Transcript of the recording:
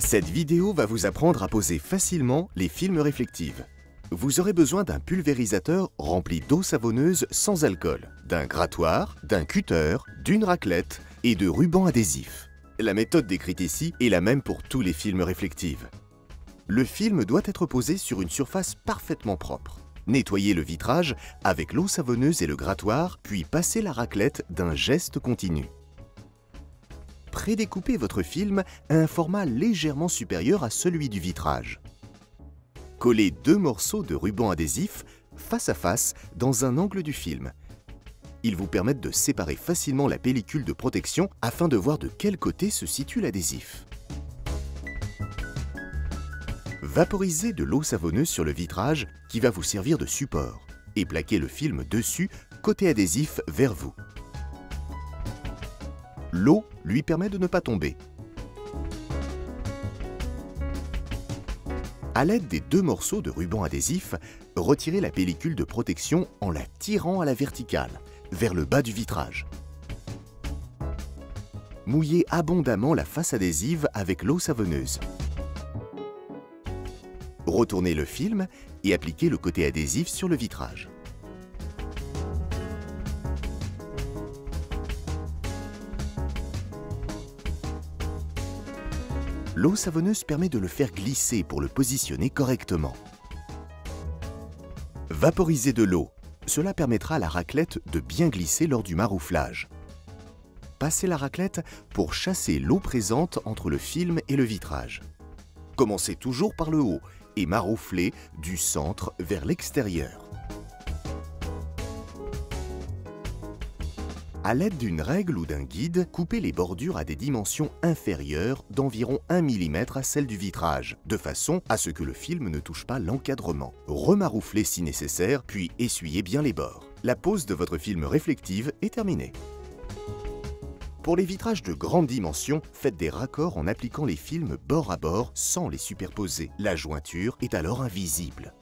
Cette vidéo va vous apprendre à poser facilement les films réflectifs. Vous aurez besoin d'un pulvérisateur rempli d'eau savonneuse sans alcool, d'un grattoir, d'un cutter, d'une raclette et de rubans adhésifs. La méthode décrite ici est la même pour tous les films réflectifs. Le film doit être posé sur une surface parfaitement propre. Nettoyez le vitrage avec l'eau savonneuse et le grattoir, puis passez la raclette d'un geste continu. Prédécoupez votre film à un format légèrement supérieur à celui du vitrage. Collez 2 morceaux de ruban adhésif face à face dans un angle du film. Ils vous permettent de séparer facilement la pellicule de protection afin de voir de quel côté se situe l'adhésif. Vaporisez de l'eau savonneuse sur le vitrage qui va vous servir de support et plaquez le film dessus, côté adhésif vers vous. L'eau lui permet de ne pas tomber. À l'aide des 2 morceaux de ruban adhésif, retirez la pellicule de protection en la tirant à la verticale, vers le bas du vitrage. Mouillez abondamment la face adhésive avec l'eau savonneuse. Retournez le film et appliquez le côté adhésif sur le vitrage. L'eau savonneuse permet de le faire glisser pour le positionner correctement. Vaporisez de l'eau. Cela permettra à la raclette de bien glisser lors du marouflage. Passez la raclette pour chasser l'eau présente entre le film et le vitrage. Commencez toujours par le haut et marouflez du centre vers l'extérieur. À l'aide d'une règle ou d'un guide, coupez les bordures à des dimensions inférieures d'environ 1 mm à celle du vitrage, de façon à ce que le film ne touche pas l'encadrement. Remarouflez si nécessaire, puis essuyez bien les bords. La pose de votre film réflective est terminée. Pour les vitrages de grande dimension, faites des raccords en appliquant les films bord à bord sans les superposer. La jointure est alors invisible.